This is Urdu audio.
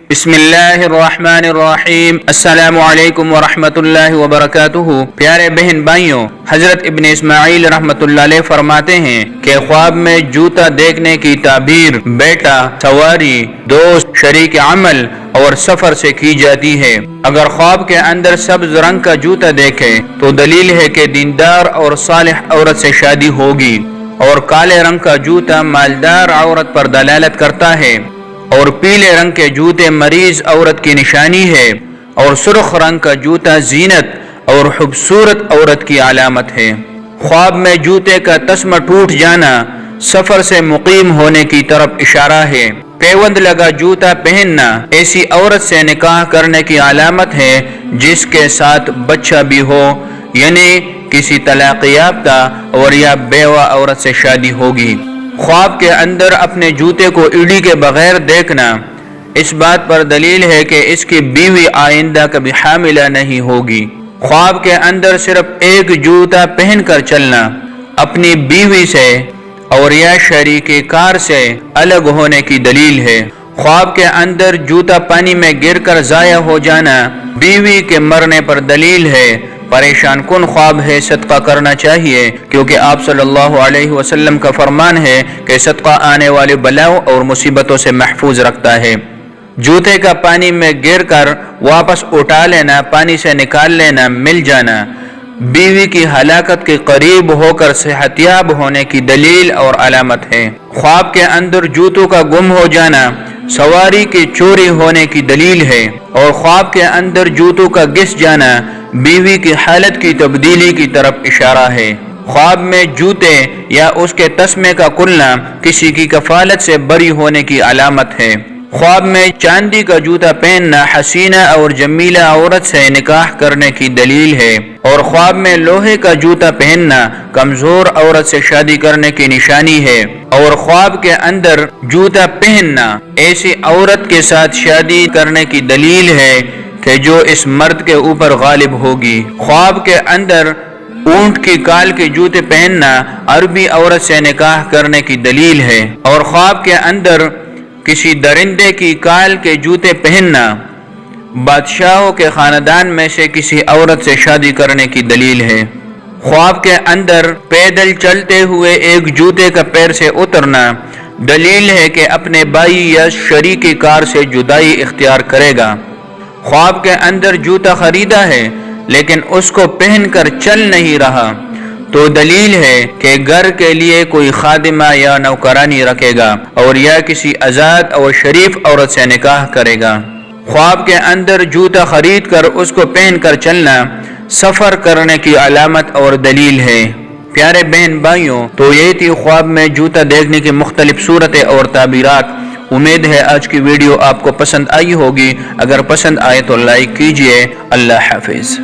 بسم اللہ الرحمن الرحیم۔ السلام علیکم ورحمۃ اللہ وبرکاتہ۔ پیارے بہن بھائیوں، حضرت ابن اسماعیل رحمۃ اللہ علیہ فرماتے ہیں کہ خواب میں جوتا دیکھنے کی تعبیر بیٹا، سواری، دوست، شریک عمل اور سفر سے کی جاتی ہے۔ اگر خواب کے اندر سبز رنگ کا جوتا دیکھے تو دلیل ہے کہ دیندار اور صالح عورت سے شادی ہوگی، اور کالے رنگ کا جوتا مالدار عورت پر دلالت کرتا ہے، اور پیلے رنگ کے جوتے مریض عورت کی نشانی ہے، اور سرخ رنگ کا جوتا زینت اور خوبصورت عورت کی علامت ہے۔ خواب میں جوتے کا تسمہ ٹوٹ جانا سفر سے مقیم ہونے کی طرف اشارہ ہے۔ پیوند لگا جوتا پہننا ایسی عورت سے نکاح کرنے کی علامت ہے جس کے ساتھ بچہ بھی ہو، یعنی کسی طلاق یافتہ اور یا بیوہ عورت سے شادی ہوگی۔ خواب کے اندر اپنے جوتے کو ایڑی کے بغیر دیکھنا اس بات پر دلیل ہے کہ اس کی بیوی آئندہ کبھی حاملہ نہیں ہوگی۔ خواب کے اندر صرف ایک جوتا پہن کر چلنا اپنی بیوی سے اور یا شریک کار سے الگ ہونے کی دلیل ہے۔ خواب کے اندر جوتا پانی میں گر کر ضائع ہو جانا بیوی کے مرنے پر دلیل ہے۔ پریشان کن خواب ہے، صدقہ کرنا چاہیے، کیونکہ آپ صلی اللہ علیہ وسلم کا فرمان ہے کہ صدقہ آنے والی بلاؤں اور مصیبتوں سے محفوظ رکھتا ہے۔ جوتے کا پانی میں گر کر واپس اٹھا لینا، پانی سے نکال لینا، مل جانا بیوی کی ہلاکت کے قریب ہو کر صحت یاب ہونے کی دلیل اور علامت ہے۔ خواب کے اندر جوتوں کا گم ہو جانا سواری کی چوری ہونے کی دلیل ہے، اور خواب کے اندر جوتوں کا گس جانا بیوی کی حالت کی تبدیلی کی طرف اشارہ ہے۔ خواب میں جوتے یا اس کے تسمے کا کھلنا کسی کی کفالت سے بری ہونے کی علامت ہے۔ خواب میں چاندی کا جوتا پہننا حسینہ اور جمیلہ عورت سے نکاح کرنے کی دلیل ہے، اور خواب میں لوہے کا جوتا پہننا کمزور عورت سے شادی کرنے کی نشانی ہے، اور خواب کے اندر جوتا پہننا ایسی عورت کے ساتھ شادی کرنے کی دلیل ہے کہ جو اس مرد کے اوپر غالب ہوگی۔ خواب کے اندر اونٹ کی کال کے جوتے پہننا عربی عورت سے نکاح کرنے کی دلیل ہے، اور خواب کے اندر کسی درندے کی کال کے جوتے پہننا بادشاہوں کے خاندان میں سے کسی عورت سے شادی کرنے کی دلیل ہے۔ خواب کے اندر پیدل چلتے ہوئے ایک جوتے کا پیر سے اترنا دلیل ہے کہ اپنے بھائی یا شریک کار سے جدائی اختیار کرے گا۔ خواب کے اندر جوتا خریدا ہے لیکن اس کو پہن کر چل نہیں رہا تو دلیل ہے کہ گھر کے لیے کوئی خادمہ یا نوکرانی رکھے گا، اور یا کسی آزاد اور شریف عورت سے نکاح کرے گا۔ خواب کے اندر جوتا خرید کر اس کو پہن کر چلنا سفر کرنے کی علامت اور دلیل ہے۔ پیارے بہن بھائیوں، تو یہ تھی خواب میں جوتا دیکھنے کی مختلف صورتیں اور تعبیرات۔ امید ہے آج کی ویڈیو آپ کو پسند آئی ہوگی۔ اگر پسند آئے تو لائک کیجیے۔ اللہ حافظ۔